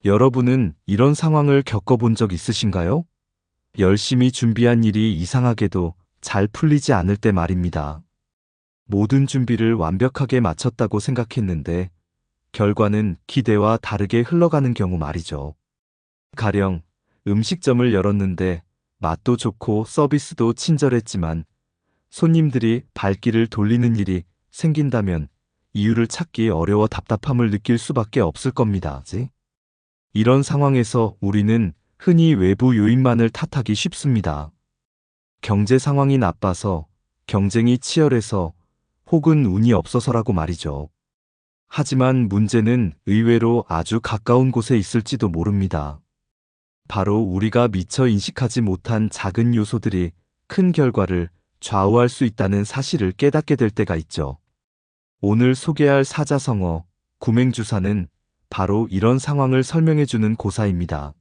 여러분은 이런 상황을 겪어본 적 있으신가요? 열심히 준비한 일이 이상하게도 잘 풀리지 않을 때 말입니다. 모든 준비를 완벽하게 마쳤다고 생각했는데 결과는 기대와 다르게 흘러가는 경우 말이죠. 가령 음식점을 열었는데 맛도 좋고 서비스도 친절했지만 손님들이 발길을 돌리는 일이 생긴다면 이유를 찾기 어려워 답답함을 느낄 수밖에 없을 겁니다. 이런 상황에서 우리는 흔히 외부 요인만을 탓하기 쉽습니다. 경제 상황이 나빠서, 경쟁이 치열해서, 혹은 운이 없어서라고 말이죠. 하지만 문제는 의외로 아주 가까운 곳에 있을지도 모릅니다. 바로 우리가 미처 인식하지 못한 작은 요소들이 큰 결과를 좌우할 수 있다는 사실을 깨닫게 될 때가 있죠. 오늘 소개할 사자성어, 구맹주사는 바로 이런 상황을 설명해주는 고사입니다.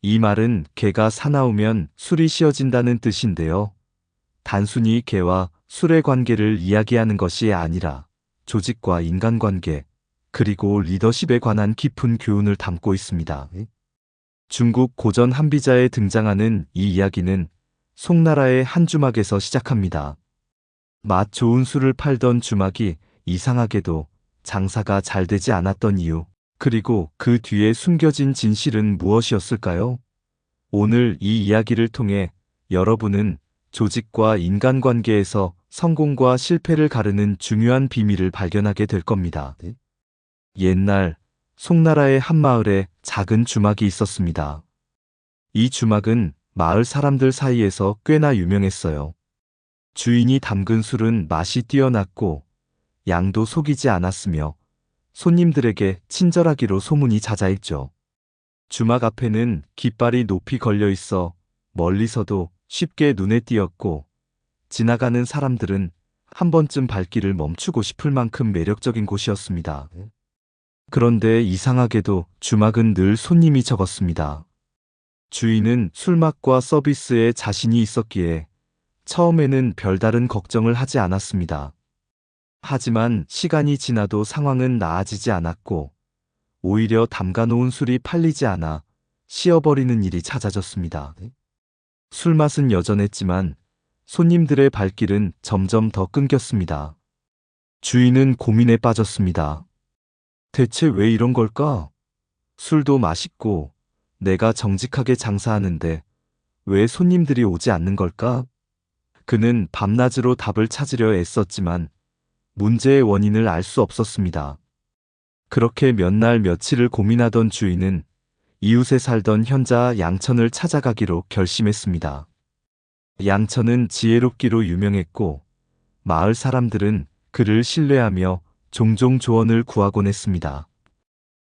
이 말은 개가 사나우면 술이 쉬어진다는 뜻인데요. 단순히 개와 술의 관계를 이야기하는 것이 아니라 조직과 인간관계, 그리고 리더십에 관한 깊은 교훈을 담고 있습니다. 중국 고전 한비자에 등장하는 이 이야기는 송나라의 한 주막에서 시작합니다. 맛 좋은 술을 팔던 주막이 이상하게도 장사가 잘 되지 않았던 이유, 그리고 그 뒤에 숨겨진 진실은 무엇이었을까요? 오늘 이 이야기를 통해 여러분은 조직과 인간관계에서 성공과 실패를 가르는 중요한 비밀을 발견하게 될 겁니다. 옛날 송나라의 한 마을에 작은 주막이 있었습니다. 이 주막은 마을 사람들 사이에서 꽤나 유명했어요. 주인이 담근 술은 맛이 뛰어났고 양도 속이지 않았으며 손님들에게 친절하기로 소문이 자자했죠. 주막 앞에는 깃발이 높이 걸려 있어 멀리서도 쉽게 눈에 띄었고 지나가는 사람들은 한 번쯤 발길을 멈추고 싶을 만큼 매력적인 곳이었습니다. 그런데 이상하게도 주막은 늘 손님이 적었습니다. 주인은 술맛과 서비스에 자신이 있었기에 처음에는 별다른 걱정을 하지 않았습니다. 하지만 시간이 지나도 상황은 나아지지 않았고 오히려 담가놓은 술이 팔리지 않아 쉬어버리는 일이 잦아졌습니다. 술맛은 여전했지만 손님들의 발길은 점점 더 끊겼습니다. 주인은 고민에 빠졌습니다. 대체 왜 이런 걸까? 술도 맛있고 내가 정직하게 장사하는데 왜 손님들이 오지 않는 걸까? 그는 밤낮으로 답을 찾으려 애썼지만 문제의 원인을 알 수 없었습니다. 그렇게 몇 날 며칠을 고민하던 주인은 이웃에 살던 현자 양천을 찾아가기로 결심했습니다. 양천은 지혜롭기로 유명했고 마을 사람들은 그를 신뢰하며 종종 조언을 구하곤 했습니다.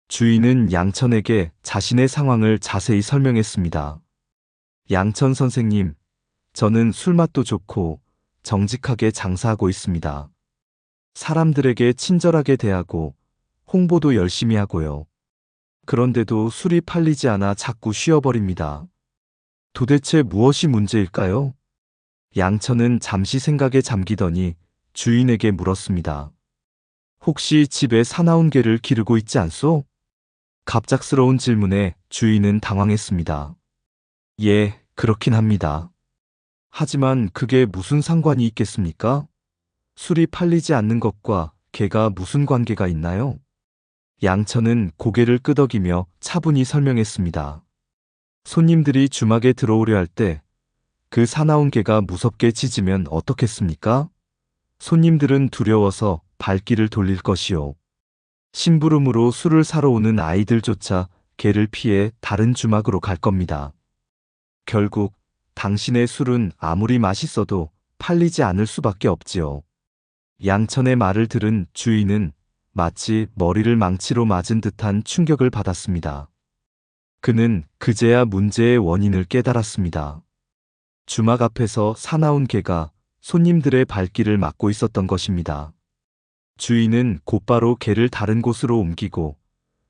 주인은 양천에게 자신의 상황을 자세히 설명했습니다. 양천 선생님, 저는 술맛도 좋고 정직하게 장사하고 있습니다. 사람들에게 친절하게 대하고 홍보도 열심히 하고요. 그런데도 술이 팔리지 않아 자꾸 쉬어버립니다. 도대체 무엇이 문제일까요? 양천은 잠시 생각에 잠기더니 주인에게 물었습니다. 혹시 집에 사나운 개를 기르고 있지 않소? 갑작스러운 질문에 주인은 당황했습니다. 예, 그렇긴 합니다. 하지만 그게 무슨 상관이 있겠습니까? 술이 팔리지 않는 것과 개가 무슨 관계가 있나요? 양천은 고개를 끄덕이며 차분히 설명했습니다. 손님들이 주막에 들어오려 할 때 그 사나운 개가 무섭게 짖으면 어떻겠습니까? 손님들은 두려워서 발길을 돌릴 것이요. 심부름으로 술을 사러 오는 아이들조차 개를 피해 다른 주막으로 갈 겁니다. 결국 당신의 술은 아무리 맛있어도 팔리지 않을 수밖에 없지요. 양천의 말을 들은 주인은 마치 머리를 망치로 맞은 듯한 충격을 받았습니다. 그는 그제야 문제의 원인을 깨달았습니다. 주막 앞에서 사나운 개가 손님들의 발길을 막고 있었던 것입니다. 주인은 곧바로 개를 다른 곳으로 옮기고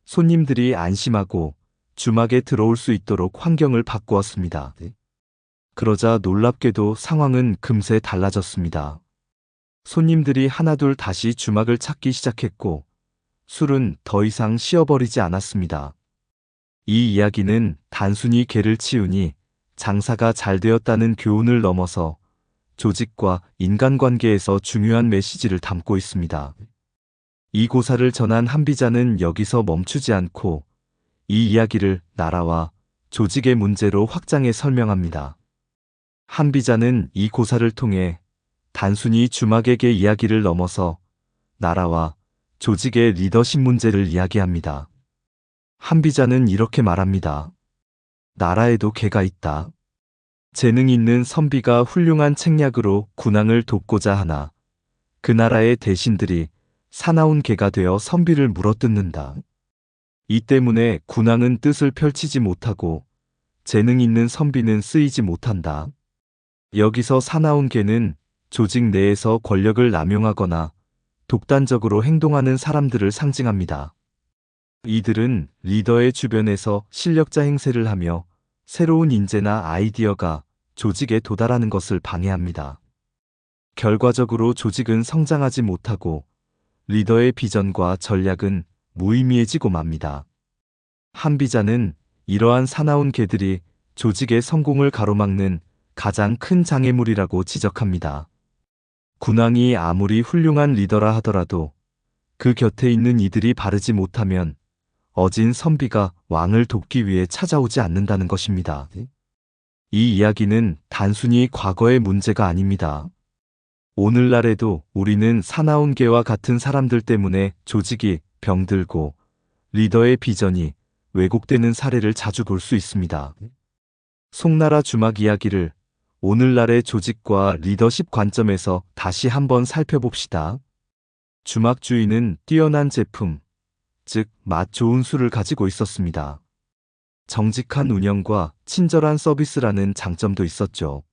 손님들이 안심하고 주막에 들어올 수 있도록 환경을 바꾸었습니다. 그러자 놀랍게도 상황은 금세 달라졌습니다. 손님들이 하나둘 다시 주막을 찾기 시작했고 술은 더 이상 쉬어버리지 않았습니다. 이 이야기는 단순히 개를 치우니 장사가 잘 되었다는 교훈을 넘어서 조직과 인간관계에서 중요한 메시지를 담고 있습니다. 이 고사를 전한 한비자는 여기서 멈추지 않고 이 이야기를 나라와 조직의 문제로 확장해 설명합니다. 한비자는 이 고사를 통해 단순히 주막에게 이야기를 넘어서 나라와 조직의 리더십 문제를 이야기합니다. 한비자는 이렇게 말합니다. 나라에도 개가 있다. 재능 있는 선비가 훌륭한 책략으로 군왕을 돕고자 하나 그 나라의 대신들이 사나운 개가 되어 선비를 물어뜯는다. 이 때문에 군왕은 뜻을 펼치지 못하고 재능 있는 선비는 쓰이지 못한다. 여기서 사나운 개는 조직 내에서 권력을 남용하거나 독단적으로 행동하는 사람들을 상징합니다. 이들은 리더의 주변에서 실력자 행세를 하며 새로운 인재나 아이디어가 조직에 도달하는 것을 방해합니다. 결과적으로 조직은 성장하지 못하고 리더의 비전과 전략은 무의미해지고 맙니다. 한비자는 이러한 사나운 개들이 조직의 성공을 가로막는 가장 큰 장애물이라고 지적합니다. 군왕이 아무리 훌륭한 리더라 하더라도 그 곁에 있는 이들이 바르지 못하면 어진 선비가 왕을 돕기 위해 찾아오지 않는다는 것입니다. 이 이야기는 단순히 과거의 문제가 아닙니다. 오늘날에도 우리는 사나운 개와 같은 사람들 때문에 조직이 병들고 리더의 비전이 왜곡되는 사례를 자주 볼 수 있습니다. 송나라 주막 이야기를 오늘날의 조직과 리더십 관점에서 다시 한번 살펴봅시다. 주막주인은 뛰어난 제품, 즉 맛 좋은 술을 가지고 있었습니다. 정직한 운영과 친절한 서비스라는 장점도 있었죠.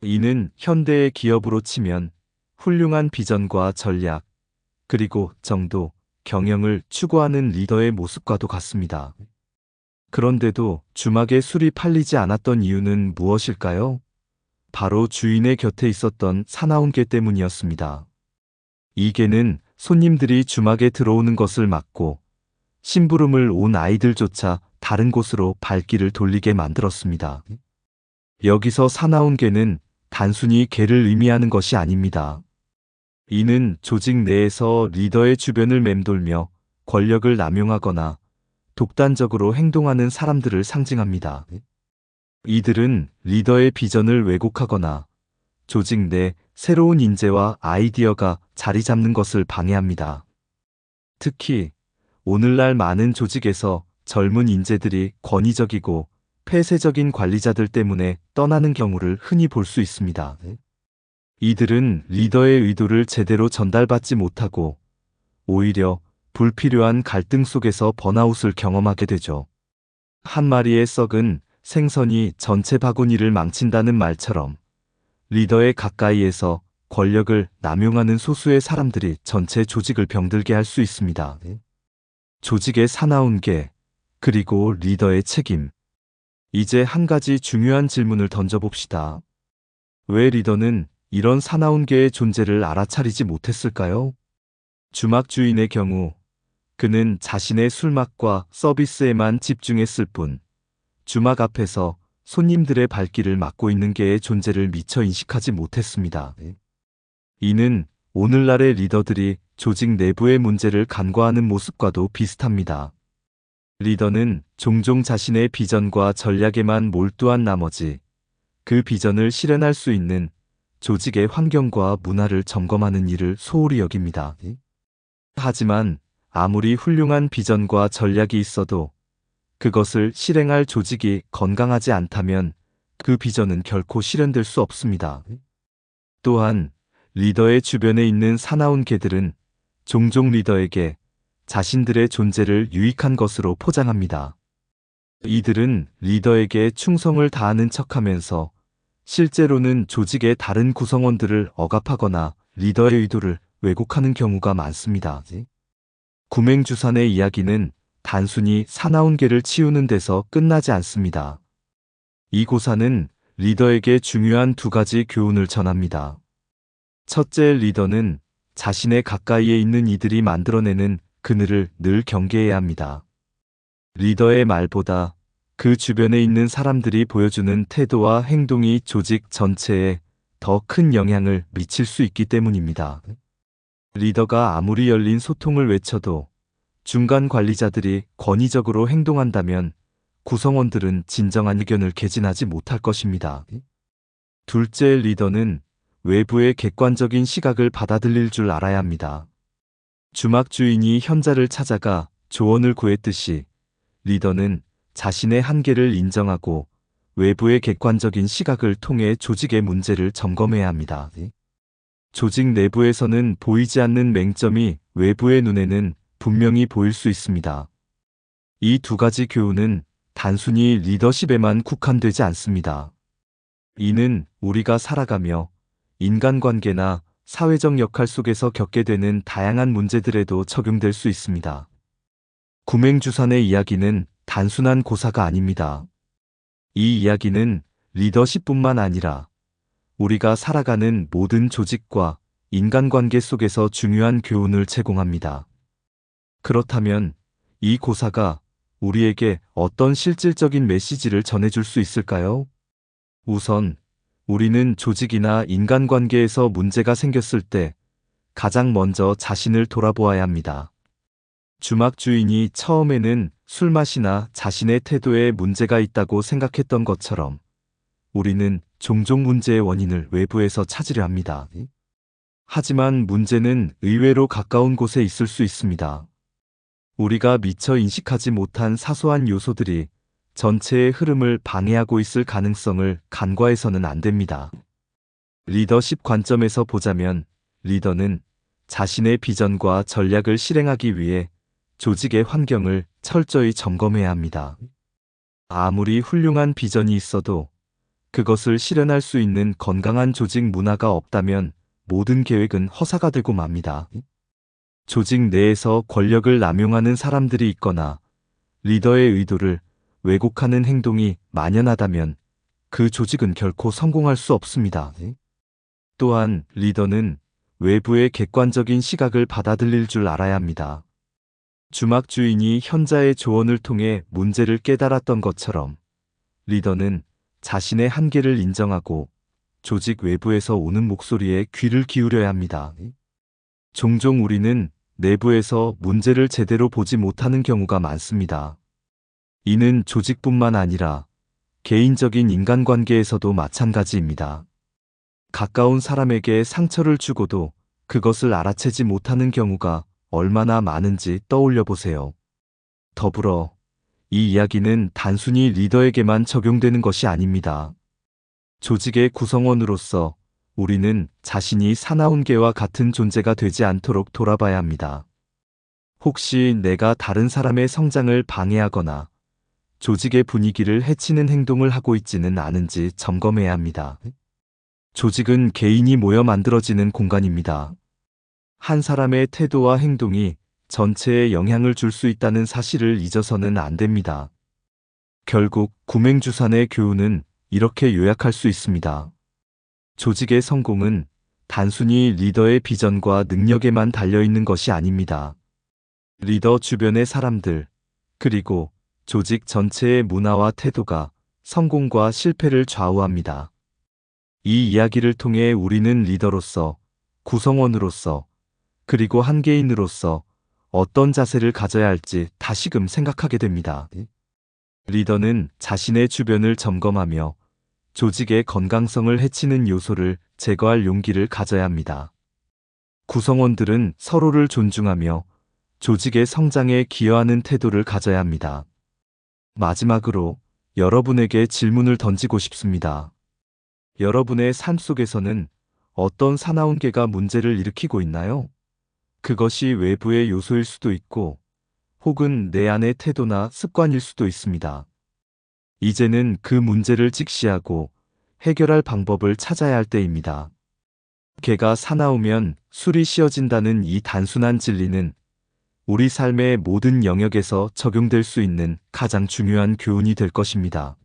이는 현대의 기업으로 치면 훌륭한 비전과 전략, 그리고 정도, 경영을 추구하는 리더의 모습과도 같습니다. 그런데도 주막에 술이 팔리지 않았던 이유는 무엇일까요? 바로 주인의 곁에 있었던 사나운 개 때문이었습니다. 이 개는 손님들이 주막에 들어오는 것을 막고 심부름을 온 아이들조차 다른 곳으로 발길을 돌리게 만들었습니다. 여기서 사나운 개는 단순히 개를 의미하는 것이 아닙니다. 이는 조직 내에서 리더의 주변을 맴돌며 권력을 남용하거나 독단적으로 행동하는 사람들을 상징합니다. 이들은 리더의 비전을 왜곡하거나 조직 내 새로운 인재와 아이디어가 자리 잡는 것을 방해합니다. 특히 오늘날 많은 조직에서 젊은 인재들이 권위적이고 폐쇄적인 관리자들 때문에 떠나는 경우를 흔히 볼 수 있습니다. 이들은 리더의 의도를 제대로 전달받지 못하고 오히려 불필요한 갈등 속에서 번아웃을 경험하게 되죠. 한 마리의 썩은 생선이 전체 바구니를 망친다는 말처럼 리더의 가까이에서 권력을 남용하는 소수의 사람들이 전체 조직을 병들게 할 수 있습니다. 조직의 사나운 개, 그리고 리더의 책임. 이제 한 가지 중요한 질문을 던져봅시다. 왜 리더는 이런 사나운 개의 존재를 알아차리지 못했을까요? 주막 주인의 경우 그는 자신의 술맛과 서비스에만 집중했을 뿐 주막 앞에서 손님들의 발길을 막고 있는 개의 존재를 미처 인식하지 못했습니다. 이는 오늘날의 리더들이 조직 내부의 문제를 간과하는 모습과도 비슷합니다. 리더는 종종 자신의 비전과 전략에만 몰두한 나머지 그 비전을 실현할 수 있는 조직의 환경과 문화를 점검하는 일을 소홀히 여깁니다. 하지만 아무리 훌륭한 비전과 전략이 있어도 그것을 실행할 조직이 건강하지 않다면 그 비전은 결코 실현될 수 없습니다. 또한 리더의 주변에 있는 사나운 개들은 종종 리더에게 자신들의 존재를 유익한 것으로 포장합니다. 이들은 리더에게 충성을 다하는 척하면서 실제로는 조직의 다른 구성원들을 억압하거나 리더의 의도를 왜곡하는 경우가 많습니다. 구맹주산의 이야기는 단순히 사나운 개를 치우는 데서 끝나지 않습니다. 이 고사는 리더에게 중요한 두 가지 교훈을 전합니다. 첫째, 리더는 자신의 가까이에 있는 이들이 만들어내는 그늘을 늘 경계해야 합니다. 리더의 말보다 그 주변에 있는 사람들이 보여주는 태도와 행동이 조직 전체에 더 큰 영향을 미칠 수 있기 때문입니다. 리더가 아무리 열린 소통을 외쳐도 중간 관리자들이 권위적으로 행동한다면 구성원들은 진정한 의견을 개진하지 못할 것입니다. 둘째, 리더는 외부의 객관적인 시각을 받아들일 줄 알아야 합니다. 주막 주인이 현자를 찾아가 조언을 구했듯이 리더는 자신의 한계를 인정하고 외부의 객관적인 시각을 통해 조직의 문제를 점검해야 합니다. 조직 내부에서는 보이지 않는 맹점이 외부의 눈에는 분명히 보일 수 있습니다. 이 두 가지 교훈은 단순히 리더십에만 국한되지 않습니다. 이는 우리가 살아가며 인간관계나 사회적 역할 속에서 겪게 되는 다양한 문제들에도 적용될 수 있습니다. 구맹주산의 이야기는 단순한 고사가 아닙니다. 이 이야기는 리더십뿐만 아니라 우리가 살아가는 모든 조직과 인간관계 속에서 중요한 교훈을 제공합니다. 그렇다면 이 고사가 우리에게 어떤 실질적인 메시지를 전해줄 수 있을까요? 우선 우리는 조직이나 인간관계에서 문제가 생겼을 때 가장 먼저 자신을 돌아보아야 합니다. 주막 주인이 처음에는 술 맛이나 자신의 태도에 문제가 있다고 생각했던 것처럼 우리는 종종 문제의 원인을 외부에서 찾으려 합니다. 하지만 문제는 의외로 가까운 곳에 있을 수 있습니다. 우리가 미처 인식하지 못한 사소한 요소들이 전체의 흐름을 방해하고 있을 가능성을 간과해서는 안 됩니다. 리더십 관점에서 보자면 리더는 자신의 비전과 전략을 실행하기 위해 조직의 환경을 철저히 점검해야 합니다. 아무리 훌륭한 비전이 있어도 그것을 실현할 수 있는 건강한 조직 문화가 없다면 모든 계획은 허사가 되고 맙니다. 조직 내에서 권력을 남용하는 사람들이 있거나 리더의 의도를 왜곡하는 행동이 만연하다면 그 조직은 결코 성공할 수 없습니다. 또한 리더는 외부의 객관적인 시각을 받아들일 줄 알아야 합니다. 주막 주인이 현자의 조언을 통해 문제를 깨달았던 것처럼 리더는 자신의 한계를 인정하고 조직 외부에서 오는 목소리에 귀를 기울여야 합니다. 종종 우리는 내부에서 문제를 제대로 보지 못하는 경우가 많습니다. 이는 조직뿐만 아니라 개인적인 인간관계에서도 마찬가지입니다. 가까운 사람에게 상처를 주고도 그것을 알아채지 못하는 경우가 얼마나 많은지 떠올려 보세요. 더불어 이 이야기는 단순히 리더에게만 적용되는 것이 아닙니다. 조직의 구성원으로서 우리는 자신이 사나운 개와 같은 존재가 되지 않도록 돌아봐야 합니다. 혹시 내가 다른 사람의 성장을 방해하거나 조직의 분위기를 해치는 행동을 하고 있지는 않은지 점검해야 합니다. 조직은 개인이 모여 만들어지는 공간입니다. 한 사람의 태도와 행동이 전체에 영향을 줄 수 있다는 사실을 잊어서는 안 됩니다. 결국 구맹주산의 교훈은 이렇게 요약할 수 있습니다. 조직의 성공은 단순히 리더의 비전과 능력에만 달려있는 것이 아닙니다. 리더 주변의 사람들, 그리고 조직 전체의 문화와 태도가 성공과 실패를 좌우합니다. 이 이야기를 통해 우리는 리더로서, 구성원으로서, 그리고 한 개인으로서 어떤 자세를 가져야 할지 다시금 생각하게 됩니다. 리더는 자신의 주변을 점검하며 조직의 건강성을 해치는 요소를 제거할 용기를 가져야 합니다. 구성원들은 서로를 존중하며 조직의 성장에 기여하는 태도를 가져야 합니다. 마지막으로 여러분에게 질문을 던지고 싶습니다. 여러분의 삶 속에서는 어떤 사나운 개가 문제를 일으키고 있나요? 그것이 외부의 요소일 수도 있고 혹은 내 안의 태도나 습관일 수도 있습니다. 이제는 그 문제를 직시하고 해결할 방법을 찾아야 할 때입니다. 개가 사나우면 술이 쉬어진다는 이 단순한 진리는 우리 삶의 모든 영역에서 적용될 수 있는 가장 중요한 교훈이 될 것입니다.